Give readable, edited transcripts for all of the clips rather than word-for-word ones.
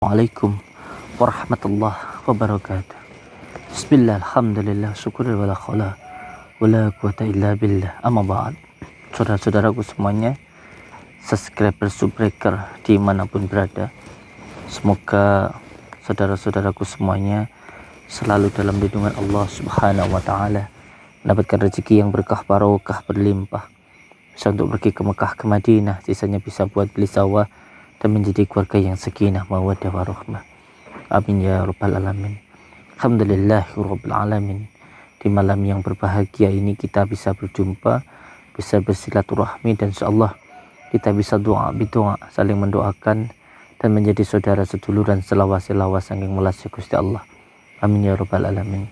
Assalamualaikum warahmatullahi wabarakatuh. Bismillah, alhamdulillah, syukur wala khala wala quwata illa billah. Amma ba'd. Saudara-saudaraku semuanya, subscriber Subbreaker dimanapun berada, semoga saudara-saudaraku semuanya selalu dalam lindungan Allah Subhanahu wa ta'ala, mendapatkan rezeki yang berkah, barokah, berlimpah, bisa untuk pergi ke Mekah, ke Madinah, sisanya bisa buat beli sawah dan menjadi keluarga yang sakinah, mawaddah, warahmah. Amin ya rabbal alamin. Alhamdulillahirabbil alamin. Di malam yang berbahagia ini kita bisa berjumpa, bisa bersilaturahmi, dan insyaallah kita bisa doa bidoa, saling mendoakan dan menjadi saudara seduluran selawas-selawas saking melasih Gusti Allah. Amin ya rabbal alamin.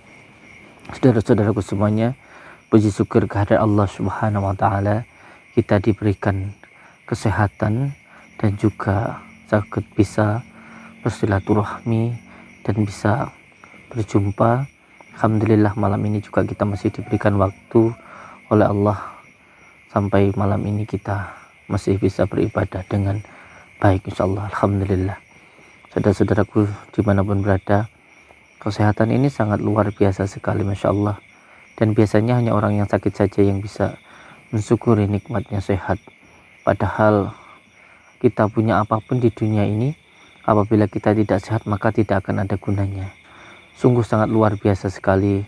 Saudara-saudaraku semuanya, puji syukur kehadirat Allah Subhanahu wa taala, kita diberikan kesehatan dan juga sakit bisa bersilaturahmi dan bisa berjumpa. Alhamdulillah malam ini juga kita masih diberikan waktu oleh Allah sampai malam ini kita masih bisa beribadah dengan baik, insyaallah. Alhamdulillah. Saudara-saudaraku dimanapun berada, kesehatan ini sangat luar biasa sekali, masya Allah, dan biasanya hanya orang yang sakit saja yang bisa mensyukuri nikmatnya sehat. Padahal kita punya apapun di dunia ini, apabila kita tidak sehat maka tidak akan ada gunanya. Sungguh sangat luar biasa sekali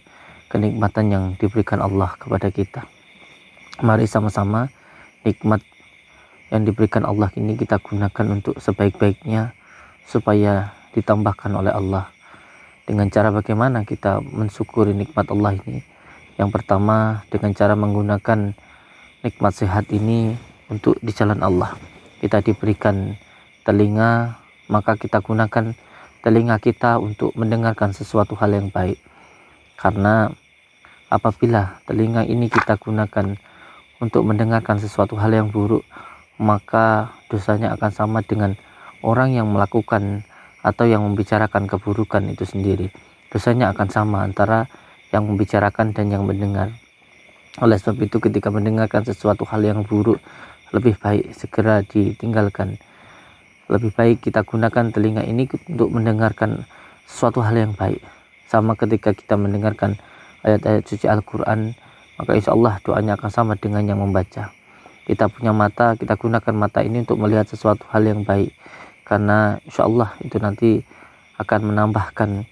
kenikmatan yang diberikan Allah kepada kita. Mari sama-sama nikmat yang diberikan Allah ini kita gunakan untuk sebaik-baiknya, supaya ditambahkan oleh Allah. Dengan cara bagaimana kita mensyukuri nikmat Allah ini? Yang pertama, dengan cara menggunakan nikmat sehat ini untuk di jalan Allah. Kita diberikan telinga, maka kita gunakan telinga kita untuk mendengarkan sesuatu hal yang baik. Karena apabila telinga ini kita gunakan untuk mendengarkan sesuatu hal yang buruk, maka dosanya akan sama dengan orang yang melakukan atau yang membicarakan keburukan itu sendiri. Dosanya akan sama antara yang membicarakan dan yang mendengar. Oleh sebab itu, ketika mendengarkan sesuatu hal yang buruk, lebih baik segera ditinggalkan. Lebih baik kita gunakan telinga ini untuk mendengarkan sesuatu hal yang baik. Sama ketika kita mendengarkan ayat-ayat suci Al-Quran, maka insya Allah doanya akan sama dengan yang membaca. Kita punya mata, kita gunakan mata ini untuk melihat sesuatu hal yang baik, karena insya Allah itu nanti akan menambahkan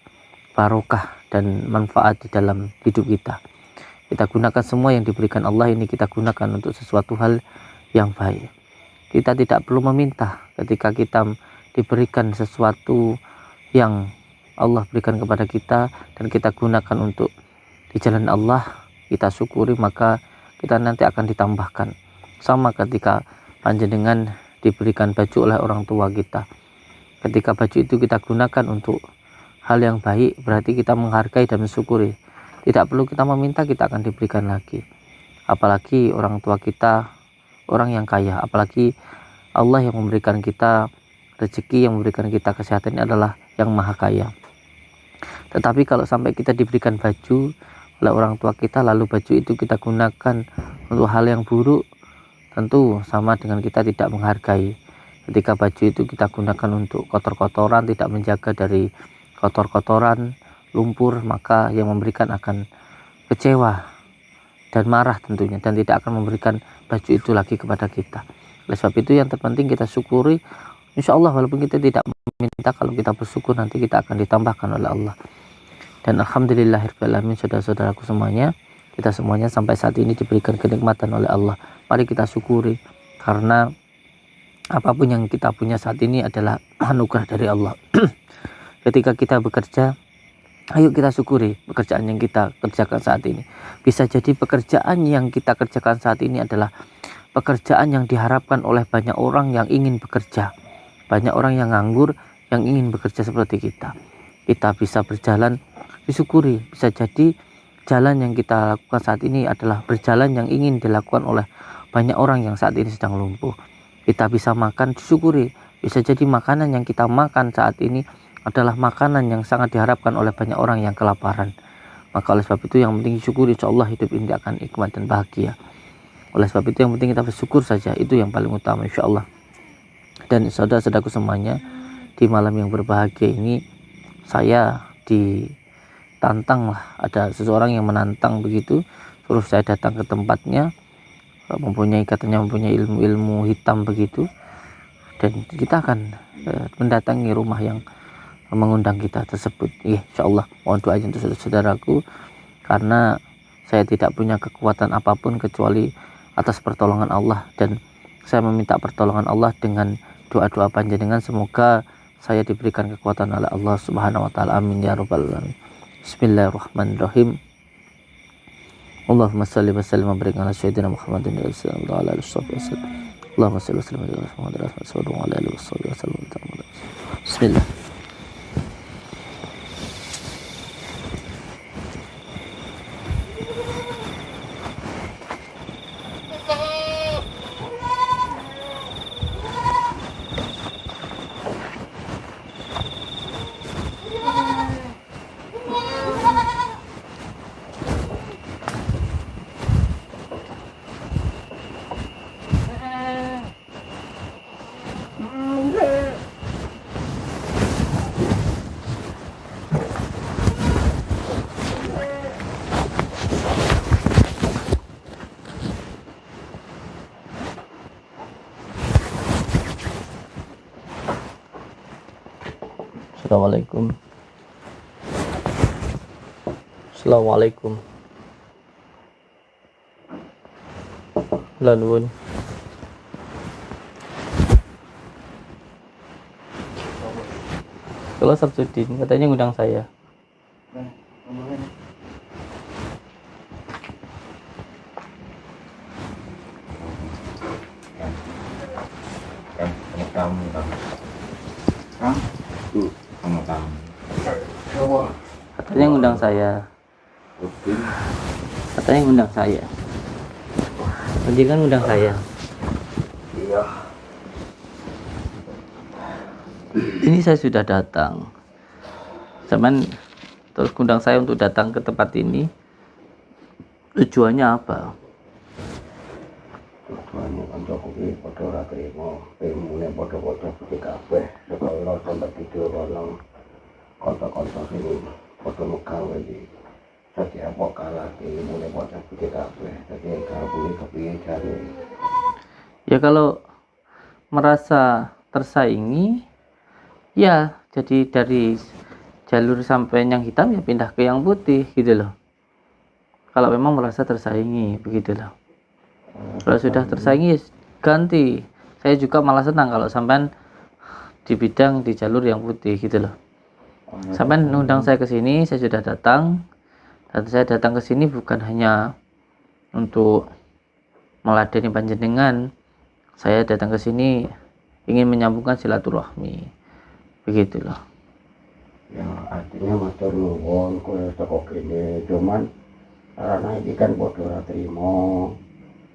barokah dan manfaat di dalam hidup kita. Kita gunakan semua yang diberikan Allah ini, kita gunakan untuk sesuatu hal yang baik. Kita tidak perlu meminta. Ketika kita diberikan sesuatu yang Allah berikan kepada kita dan kita gunakan untuk di jalan Allah, kita syukuri, maka kita nanti akan ditambahkan. Sama ketika panjenengan diberikan baju oleh orang tua kita, ketika baju itu kita gunakan untuk hal yang baik, berarti kita menghargai dan mensyukuri. Tidak perlu kita meminta, kita akan diberikan lagi. Apalagi orang tua kita orang yang kaya, apalagi Allah yang memberikan kita rezeki, yang memberikan kita kesehatan, ini adalah yang maha kaya. Tetapi kalau sampai kita diberikan baju oleh orang tua kita, lalu baju itu kita gunakan untuk hal yang buruk, tentu sama dengan kita tidak menghargai. Ketika baju itu kita gunakan untuk kotor-kotoran, tidak menjaga dari kotor-kotoran, lumpur, maka yang memberikan akan kecewa dan marah tentunya, dan tidak akan memberikan baju itu lagi kepada kita. Oleh sebab itu yang terpenting kita syukuri, insya Allah walaupun kita tidak meminta, kalau kita bersyukur nanti kita akan ditambahkan oleh Allah. Dan alhamdulillahirabbil alamin, saudara-saudaraku semuanya, kita semuanya sampai saat ini diberikan kenikmatan oleh Allah. Mari kita syukuri, karena apapun yang kita punya saat ini adalah anugerah dari Allah. Ketika kita bekerja, ayo kita syukuri pekerjaan yang kita kerjakan saat ini. Bisa jadi pekerjaan yang kita kerjakan saat ini adalah pekerjaan yang diharapkan oleh banyak orang yang ingin bekerja. Banyak orang yang nganggur yang ingin bekerja seperti kita. Kita bisa berjalan, disyukuri. Bisa jadi jalan yang kita lakukan saat ini adalah berjalan yang ingin dilakukan oleh banyak orang yang saat ini sedang lumpuh. Kita bisa makan, disyukuri. Bisa jadi makanan yang kita makan saat ini adalah makanan yang sangat diharapkan oleh banyak orang yang kelaparan. Maka oleh sebab itu yang penting syukuri, insyaallah hidup ini akan nikmat dan bahagia. Oleh sebab itu yang penting kita bersyukur saja, itu yang paling utama insyaallah. Dan saudara-saudaraku semuanya, di malam yang berbahagia ini saya ditantang lah, ada seseorang yang menantang begitu, suruh saya datang ke tempatnya, katanya mempunyai ilmu hitam begitu, dan kita akan mendatangi rumah yang mengundang kita tersebut. Insyaallah mohon doanya untuk saudara-saudaraku, karena saya tidak punya kekuatan apapun kecuali atas pertolongan Allah, dan saya meminta pertolongan Allah dengan doa-doa panjenengan, semoga saya diberikan kekuatan oleh Allah Subhanahu wa taala. Amin ya rabbal alamin. Bismillahirrahmanirrahim. Allahumma shalli wa sallim wa barik ala sayyidina Muhammadin sallallahu alaihi wasallam. Allahumma shalli wa sallim ala Muhammadin sallallahu alaihi wasallam. Bismillah. Assalamualaikum. Assalamualaikum. Lanun. Kalau Sabzudin katanya ngundang saya. Katanya ngundang saya. Katanya ngundang saya. Kan ngundang saya. Iya. Ini saya sudah datang. Cuman terus ngundang saya untuk datang ke tempat ini. Tujuannya apa? Tujuannya kan kuwi padha ora trimo, ilmune padha-padha iki kabeh. Sekolah sampai tidur ono kanca-kanca sing padha megawe iki. Dadi apa kalah ilmune padha iki kabeh. Dadi kabeh kepiye jare. Ya kalau merasa tersaingi, ya jadi dari jalur sampai yang hitam ya pindah ke yang putih gitu loh. Kalau memang merasa tersaingi begitu loh. Kalau sudah tersaingi ganti. Saya juga malah senang kalau sampean di bidang di jalur yang putih gitu loh. Sampean undang saya ke sini, saya sudah datang. Dan saya datang ke sini bukan hanya untuk meladeni panjenengan. Saya datang ke sini ingin menyambungkan silaturahmi. Begitu loh. Ya artinya matur nuwun kowe teko kene, cuman karena iki kan padha ora trimo.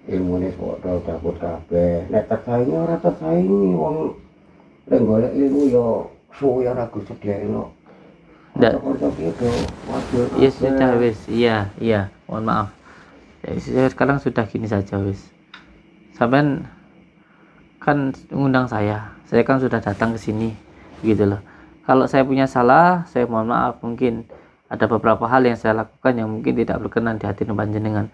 Ilmune padha cabut kabeh. Nek tersaingi ora tersaingi wong lek golek ilmu yo suwe ora gusediakno. Ndak. Waduh. Ya sudah wis. Iya. Mohon maaf. Ya, sekarang sudah gini saja wis. Sampean kan mengundang saya kan sudah datang ke sini gitu loh. Kalau saya punya salah, saya mohon maaf, mungkin ada beberapa hal yang saya lakukan yang mungkin tidak berkenan di hati panjenengan.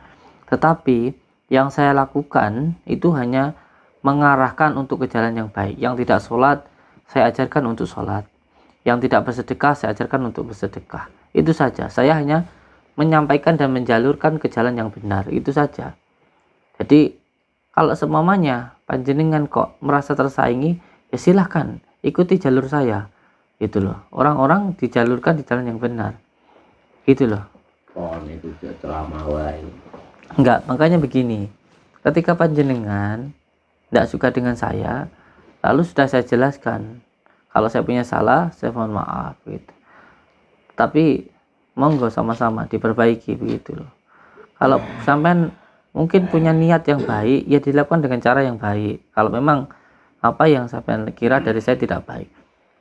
Tetapi yang saya lakukan itu hanya mengarahkan untuk ke jalan yang baik. Yang tidak sholat, saya ajarkan untuk sholat. Yang tidak bersedekah, saya ajarkan untuk bersedekah. Itu saja. Saya hanya menyampaikan dan menjalurkan ke jalan yang benar. Itu saja. Jadi kalau semamanya panjenengan kok merasa tersaingi, ya silahkan ikuti jalur saya. Gitu loh. Orang-orang dijalurkan di jalan yang benar. Gitu loh. Oh, itu ceramah wae. Enggak, makanya begini. Ketika panjenengan tidak suka dengan saya, lalu sudah saya jelaskan. Kalau saya punya salah, saya mohon maaf gitu. Tapi monggo sama-sama diperbaiki begitu loh. Kalau sampean mungkin punya niat yang baik, ya dilakukan dengan cara yang baik. Kalau memang apa yang sampean kira dari saya tidak baik,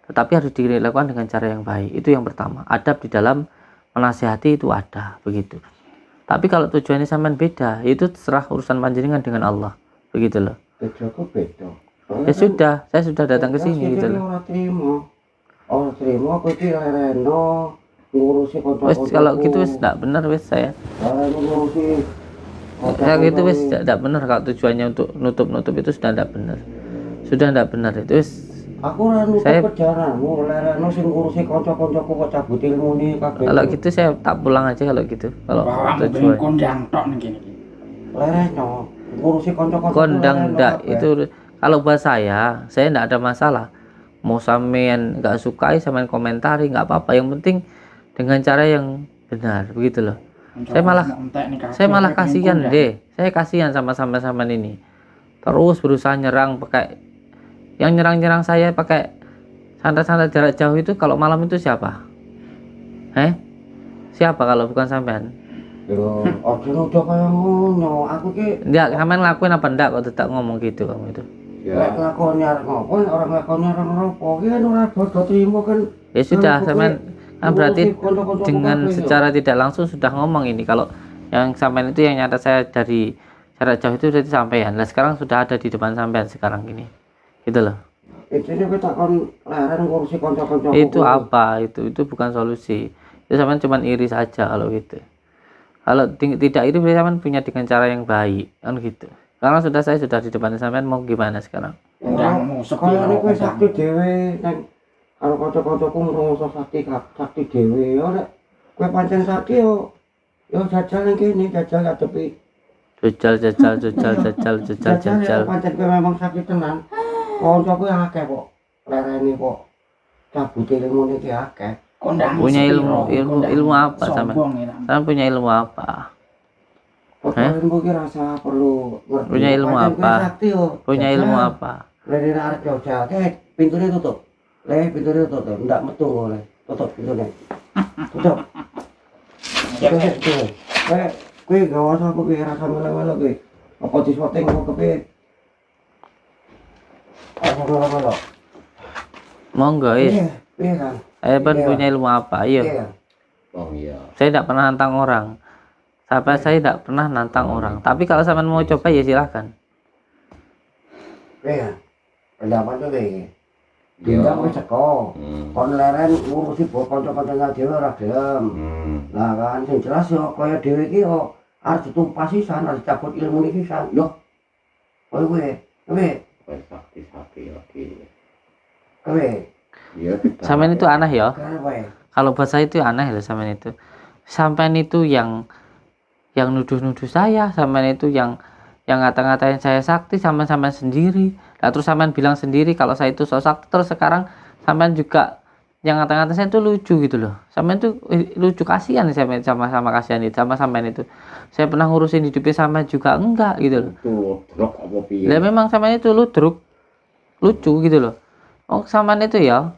tetapi harus dilakukan dengan cara yang baik. Itu yang pertama. Adab di dalam menasihati itu ada begitu. Tapi kalau tujuannya sampean beda, itu terserah urusan panjenengan dengan Allah. Begitu loh. Tujuanku beda. Ya sudah, saya sudah datang ke sini gitu loh. Oh, terima aku iki lereno ngurusi Wes kanca-kancaku. kalau gitu wes tidak benar wes saya. Lereno ngurusi Kayak gitu wes tidak benar kalau tujuannya untuk nutup-nutup itu sudah tidak benar. Sudah tidak benar itu wes. Aku ora nutup Saya- kerjaanmu, lereno sing ngurusi kanca-kancaku kok cabut ilmune kabeh. Kalau gitu saya tak pulang aja kalau gitu. Kalau Bawa tujuan kondang tok nih gini. Lereno ngurusi kanca-kancaku. kondang lereno ndak kabeh. itu kalau buat saya tidak ada masalah. Mau sampean nggak sukai sampean komentari nggak apa-apa. Yang penting dengan cara yang benar begitu loh. Saya malah kasihan deh. Saya kasihan sama sampean ini. Terus berusaha nyerang pakai yang nyerang-nyerang saya pakai santai-santai jarak jauh itu kalau malam itu siapa? Siapa kalau bukan sampean? Yo, ojo nuduh kaya ngono. Aku ki Enggak, sampean ngelakuin apa enggak kok tetap ngomong gitu kamu itu? lek lakoni arep ngopo, orang lakoni arep ngopo. Ki kan ora dodo trimo kan. Ya sudah, sampean kan berarti ngurusi kanca-kancaku dengan kabeh, yo. secara tidak langsung sudah ngomong ini kalau yang sampean itu yang nyata saya dari jarak jauh itu berarti sampean. Nah, sekarang sudah ada di depan sampean sekarang ini. Gitu loh. Intine kowe takon leren ngurusi kanca-kancaku. Itu apa? Itu bukan solusi. Itu sampean cuma iri saja kalau gitu. Kalau tidak iri berarti sampean punya dengan cara yang baik kan gitu. Karena saya sudah di depan sampean mau gimana sekarang? Undangmu Kaya kowe sakti dhewe nang karo kanca-kancaku ngrungokno sakti dhewe. Yo nek kowe pancen sakti yo jajal ning kene, jajal adepi. Jajal. Jajal pancen kowe memang sakti tenan. Kancaku akeh kok. Lerene kok. Cabut ilmune ki akeh. Punya ilmu apa sampean? Sampean punya ilmu apa? Ilmu ki rasa perlu ngerti. Punya ilmu Pancen kowe apa? sakti yo. Punya Jajal. ilmu apa? Lere arep jajal. Pintune tutup. Pintune tutup. Ndak metu oleh. Tutup pintune. Tutup. Kowe gawe apa kowe rasa melo-melo kowe? Apa disoting kok kepiye? Apa melo-melo? Monggo is. Piye kan? Saya punya ilmu apa? Ayo. Piye kan? Oh iya. Saya tidak pernah nantang orang. Sampai saya tidak pernah nantang orang. Tapi kalau sampean mau coba ya silahkan. Piye kan? Pendapat tuh piye? Dia wis teko. Kon leren ngurusi kanca-kancane dhewe ora gelem. Lah kan sing jelas yo kaya dhewe iki yo arep ditumpas sisan, arep cabut ilmune sisan. Yo. Kowe Sakti lagi. kowe Iya. Sampean itu aneh ya. kowe. Kalau buat saya itu aneh loh sampean itu. Sampean itu yang nuduh-nuduh saya, sampean itu yang ngata-ngatain saya sakti, sampean sendiri. Lah terus sampean bilang sendiri kalau saya itu sok sakti, terus sekarang sampean juga yang ngata-ngatain saya itu lucu gitu loh. Sampean itu lucu, kasihan sama kasihan itu sama sampean itu. Saya pernah ngurusin hidupnya sampean juga enggak gitu loh. Itu drop apa piye? Lah memang sampean itu ludruk. Lucu gitu loh. Oh, sampean itu ya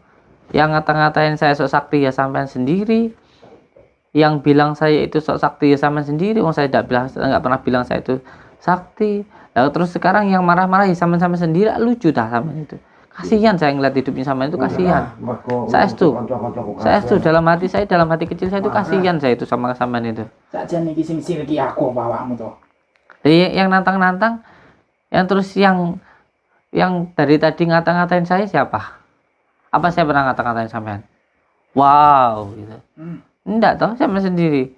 yang ngata-ngatain saya sok sakti ya sampean sendiri. Yang bilang saya itu sok sakti ya sampean sendiri. Saya enggak pernah bilang saya itu sakti. Lalu terus sekarang yang marah-marah ya sampean sendiri, lucu dah sampean itu. Kasihan saya ngeliat hidupnya sampean itu, kasihan. Saya itu dalam hati kecil saya itu kasihan saya itu sama sampean itu. Sakjane iki sing silki aku bawakmu to. Jadi yang nantang-nantang, yang terus yang dari tadi ngata-ngatain saya siapa? Apa saya pernah ngata-ngatain sampean? Wow, gitu. Enggak toh, sampean sendiri.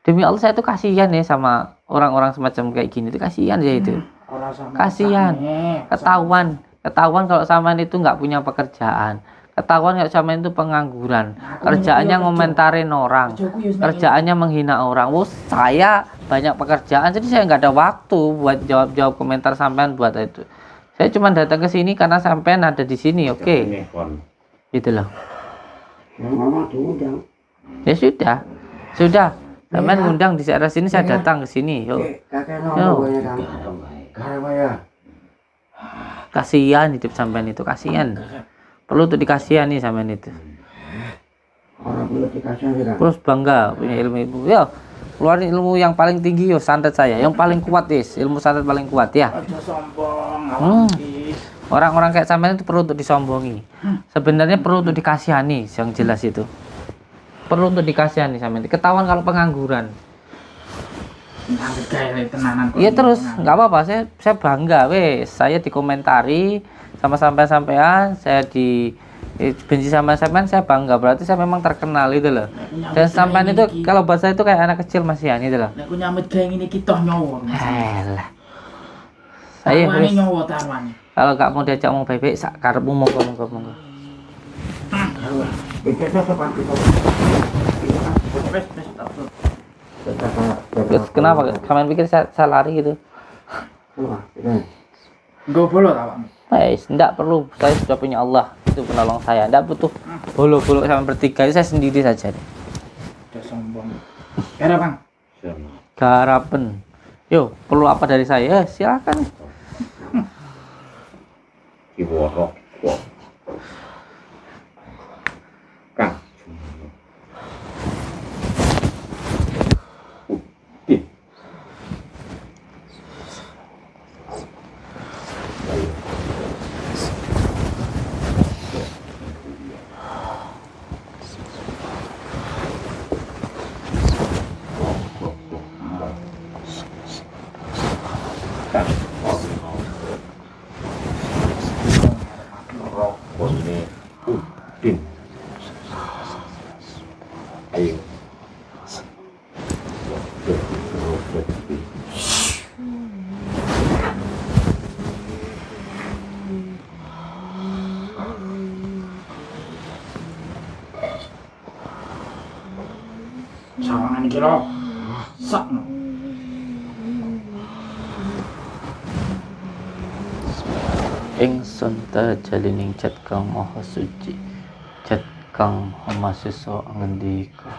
Demi Allah saya itu kasihan ya sama orang-orang semacam kayak gini itu, kasihan ya itu. Kasihan. Ketahuan kalau sampean itu nggak punya pekerjaan. Ketahuan kalau sampean itu pengangguran. Kerjaannya ngomentarin orang. Kerjaannya menghina orang. Saya banyak pekerjaan jadi saya nggak ada waktu buat jawab komentar sampean buat itu. Saya cuma datang ke sini karena sampean ada di sini, oke. Gitu loh. Mama diundang. Ya sudah. Sampean ngundang di daerah sini, saya datang ke sini. Yuk. Kakek nopo kowe kan. Karep ya. Kasihan hidup sampean itu, kasihan. Perlu untuk dikasihani sampean itu. Orang perlu dikasih kan. Terus bangga punya ilmu. Yo, keluarin ilmu yang paling tinggi yo, santet saya. Yang paling kuat, ilmu santet paling kuat ya. Aja sombong, Orang-orang kayak sampean itu perlu untuk disombongi. Sebenarnya perlu untuk dikasihani, yang jelas itu. Perlu untuk dikasihani sampean. Ketahuan kalau pengangguran. Iya terus, nggak apa-apa. Saya bangga, saya dikomentari sama sampean-sampean, saya benci sama sampean saya bangga, berarti saya memang terkenal itu loh. Dan sampean itu kalau bahasa itu kayak anak kecil Mas Yan itu loh. Nek aku nyambut gawe ngene iki toh nyawa. Alah. Ayo Tawane wis. nyawa tawane. Kalau gak mau diajak ngomong baik-baik sak karepmu monggo. Bisa sepan kita. Wes tak tuh. Terus kenapa? Kalian pikir saya lari gitu? Nggo bolo awakmu. Enggak perlu. Saya sudah punya Allah. Itu penolong saya. Enggak butuh bolo-bolo sama bertiga. Saya sendiri saja. Udah sombong. Kira Bang. Sama. Garapen. Yo, perlu apa dari saya? Silakan. Diworok kok. Kang. Rokok ini Udin. Ayo. Sawangan iki lho. Sakno. Ingsun tajalining cat kang maha suci, cat kang maha sesa ngendika.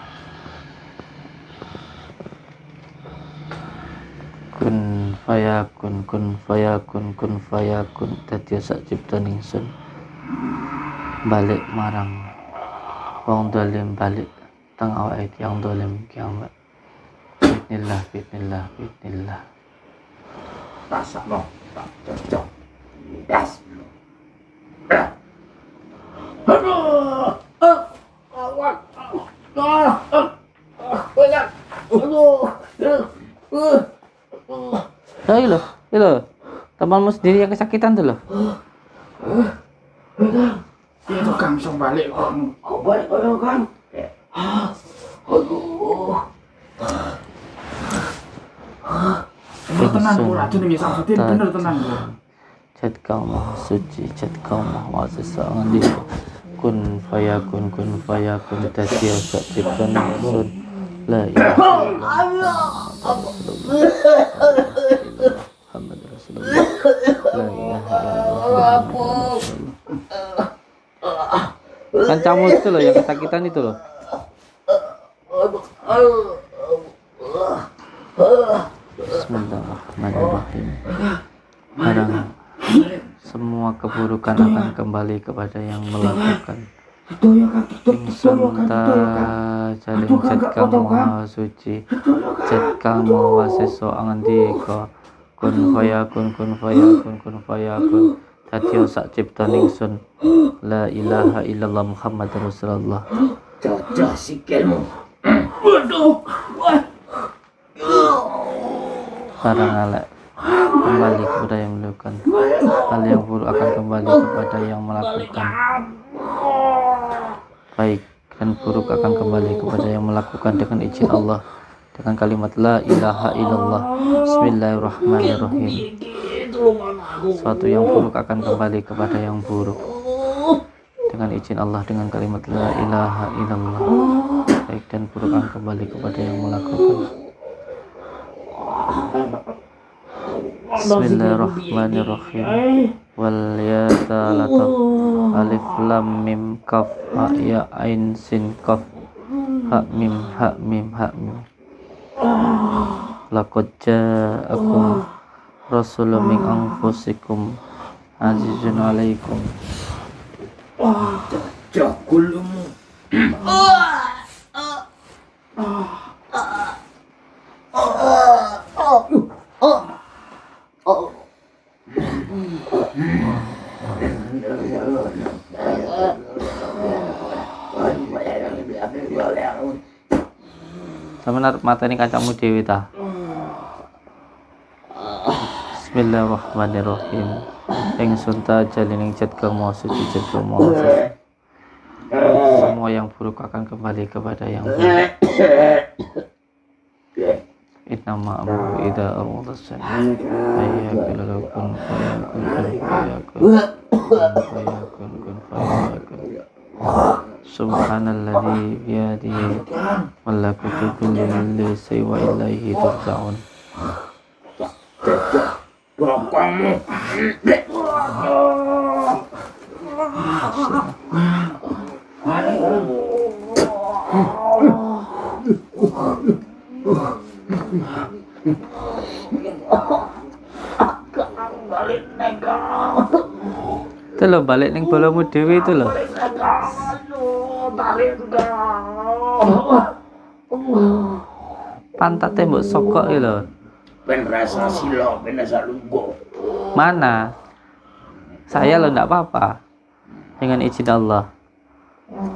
Kun fayakun dadi sak ciptaning sun. Balik marang wong dolim, balik teng awake yang dolim kiamat. Bismillah. Tak sakno. Tak cocok. Das. Aduh. Awak. Banyak. Aduh. Nah, itu loh. Temanmu sendiri yang kesakitan tuh loh. Iya tuh Kang song balik kok. Kok balik koyo Kang? Aduh. Bener tenan ku racun iki sampeyan bener tenan ku. Cat kang maha suci, cat kang maha sesa ngendika. Kun fayakun dadi sak ciptaning sun. La ilaha illallah Muhammad Rasulullah. La ilaha illallah. Kan kamu itu loh yang kesakitan itu loh. Bismillahirrahmanirrahim. Barang semua keburukan akan kembali kepada yang melakukan. Ingsun jaling cat kang maha suci, cat kang maha sesa ngendika. Kun fayakun dadi sak ciptaning sun. La ilaha illallah Muhammad Rasulullah. Cocok sikilmu. Barang elek kembali kepada yang melakukan, hal yang buruk akan kembali kepada yang melakukan. Baik dan buruk akan kembali kepada yang melakukan dengan izin Allah, dengan kalimat la ilaha illallah. Bismillahirrahmanirrahim. Suatu yang buruk akan kembali kepada yang buruk dengan izin Allah, dengan kalimat la ilaha illallah. Baik dan buruk akan kembali kepada yang melakukan. Bismillahirrahmanirrahim. Wal yatalata alif lam mim kaf ha ya ain sin kaf ha mim. Laqad ja'akum rasulun min anfusikum azizun alaikum. Cocok kulumu. Sampe naruh mateni kancamu dhewe ta. Bismillahirrahmanirrahim. Ingsun tajalining cat kang maha suci, cat kang maha suci. semua yang buruk akan kembali kepada yang buruk. Innama amruhu idza arada syai'an ayyakul lakum fayakun. Subhanalladzi biyadihi malakutu kulli syai'in wa ilaihi turja'un. Itu loh balik ning bolomu dhewe itu loh. Pantatnya mbok sokok iki lho. Ben rasa silo, ben rasa lugo. Mana? Saya lo enggak apa-apa. Dengan izin Allah.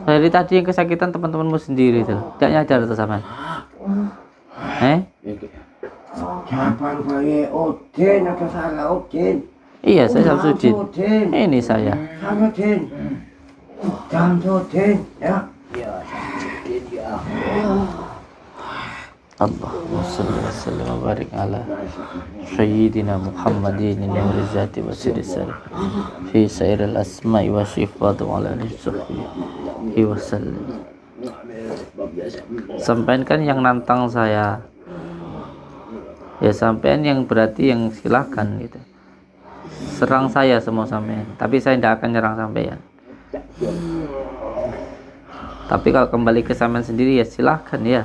Dari tadi yang kesakitan teman-temanmu sendiri tuh. Tidak nyadar tuh sama. Siapa rupanya Udin atau salah Udin? Iya, saya Samsudin. Ini saya. Samsudin. Samsudin, ya. Ya, Samsudin ya. Allahumma shalli wa sallim wa barik ala sayyidina Muhammadin nuril zati wa sirri sarif fi sairil asma'i wa sifat wa ala alihi wa sallim. Sampaikan yang nantang saya. Ya sampean yang berarti yang silahkan gitu. Serang saya semua sampean, tapi saya tidak akan nyerang sampean. Tapi kalau kembali ke sampean sendiri ya silahkan ya.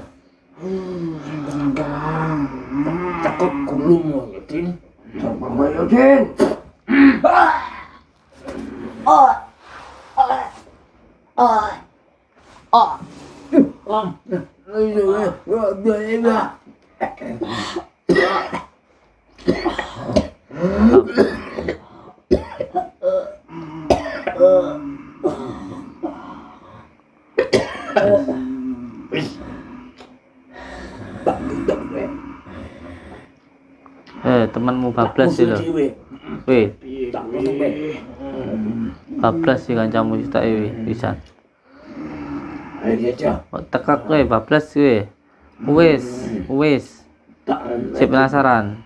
Takut kulumu Udin. Sama Udin. Temanmu bablas sih lo. Weh. Bablas sih kancamu tak bisa. Tekak kowe bablas kowe. Wis. Si penasaran.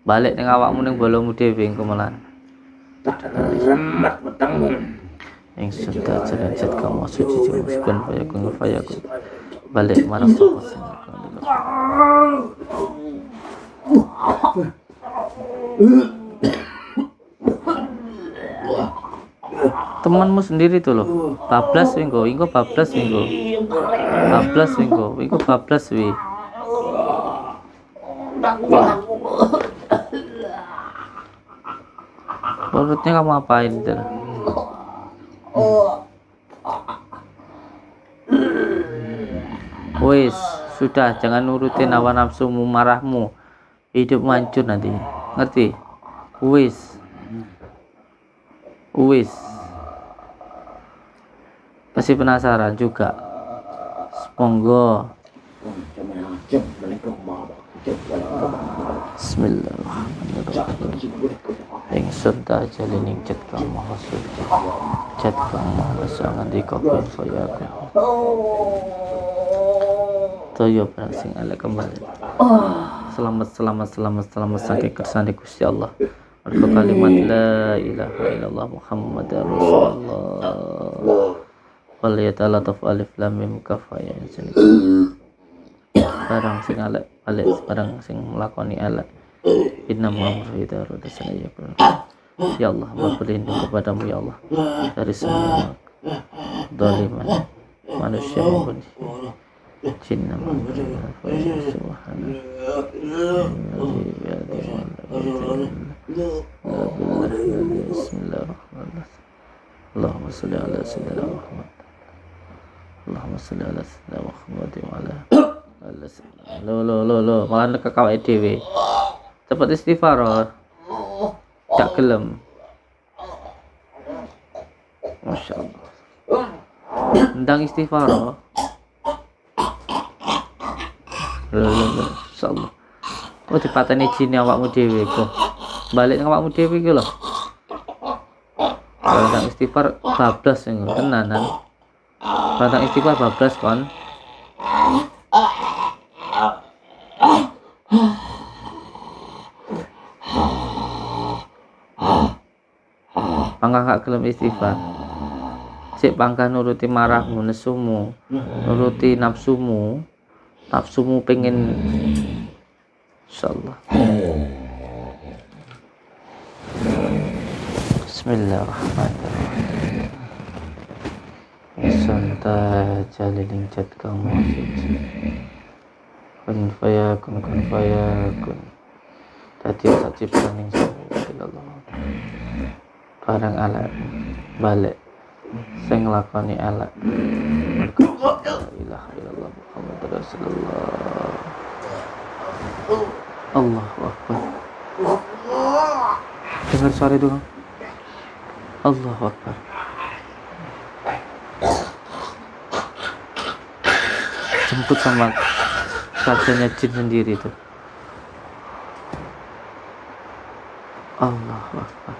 Balik ning awakmu ning bolomu dhewe engko melan. Remat petangmu. Ingsun derajat kamu suci jemuskan fayakun. Balik marang sapa. Temanmu sendiri tuh loh. Bablas engko bablas engko. Engko bablas wi. Menurutnya kamu apain itu? Wis, sudah jangan nurutin hawa nafsumu, marahmu. Hidup hancur nanti. Ngerti? Wis. Pasti penasaran juga. Monggo. Bismillahirrahmanirrahim. Ingsun ta jalining cet kang maha suci. Cet kang maha sangat dikabul fayaku. Toyo barang sing elek kembali. Selamat saking kersane Gusti Allah. Mergo kalimat la ilaha illallah Muhammadar Rasulullah. Wal yatalataf alif lam mim kaf ya sini. Barang sing elek balik, barang sing melakoni elek. Inna mu'amru idha rodasana ya Ya Allah, berlindung kepadamu ya Allah dari semua doliman manusia maupun jin. Bismillahirrahmanirrahim. Allahumma salli ala sayyidina Muhammad. Allahumma salli ala sayyidina Muhammad wa ala lo malah ke kawai dhewe. Cepet istighfar. Gak gelem. Masyaallah. Ndang istighfar. Insyaallah. Oh dipateni jin awakmu dhewe kok. Balik nang awakmu dhewe iki lho. Kalau ndang istighfar bablas sing tenanan. Batang istighfar bablas kon. Pangkah gak gelem istighfar. Sik pangkah nuruti marahmu, nesumu, nuruti nafsumu. Nafsumu pengen insyaallah. Bismillahirrahmanirrahim. Santai jaliling cat kamu kun fayakun dadi sak ciptaning Allah barang elek balik sing nglakoni elek la ilaha illallah Muhammadur Rasulullah. Allahu Akbar. Dengar suara itu, Allahu Akbar. Jemput sama rajanya jin sendiri itu. Allahu Akbar.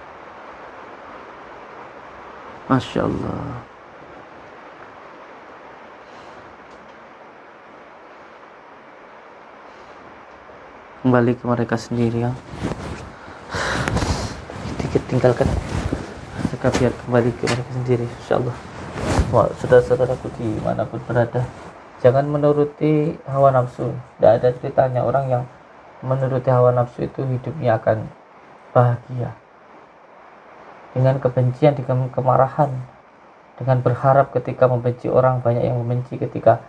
Masya Allah. Kembali ke mereka sendiri ya. Sedikit tinggalkan mereka biar kembali ke mereka sendiri insyaallah. Wah, saudara-saudaraku dimanapun berada, jangan menuruti hawa nafsu. Tidak ada ceritanya orang yang menuruti hawa nafsu itu hidupnya akan bahagia. Dengan kebencian, dengan kemarahan, dengan berharap ketika membenci orang, banyak yang membenci ketika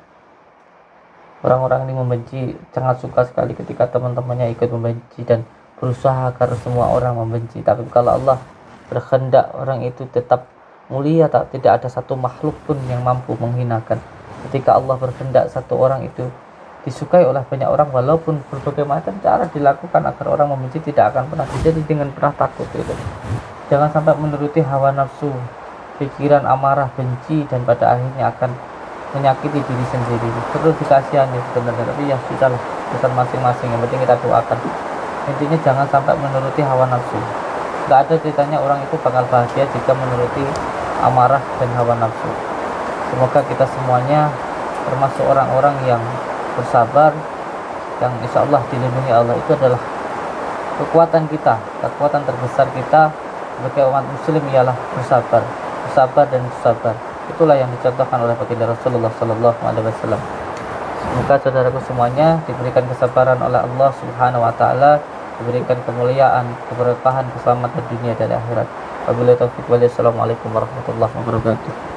orang-orang ini membenci, sangat suka sekali ketika teman-temannya ikut membenci dan berusaha agar semua orang membenci. Tapi kalau Allah berkehendak orang itu tetap mulia, tidak ada satu makhluk pun yang mampu menghinakan. Ketika Allah berkehendak satu orang itu disukai oleh banyak orang, walaupun berbagai macam cara dilakukan agar orang membenci, tidak akan pernah terjadi dengan pernah takut itu. Jangan sampai menuruti hawa nafsu, pikiran amarah, benci, dan pada akhirnya akan menyakiti diri sendiri. Perlu dikasihani sebenarnya, tapi ya sudahlah, urusan masing-masing. Yang penting kita doakan. Intinya jangan sampai menuruti hawa nafsu. Gak ada ceritanya orang itu bakal bahagia jika menuruti amarah dan hawa nafsu. Semoga kita semuanya termasuk orang-orang yang bersabar, yang insya Allah dilindungi Allah. Itu adalah kekuatan kita, kekuatan terbesar kita sebagai umat muslim ialah bersabar dan bersabar. Itulah yang dicontohkan oleh baginda Rasulullah Sallallahu Alaihi Wasallam. Semoga saudaraku semuanya diberikan kesabaran oleh Allah Subhanahu Wa Taala, diberikan kemuliaan, keberkahan, keselamatan dunia dan akhirat. Wabillahi taufiq walhidayah. Assalamualaikum warahmatullahi wabarakatuh.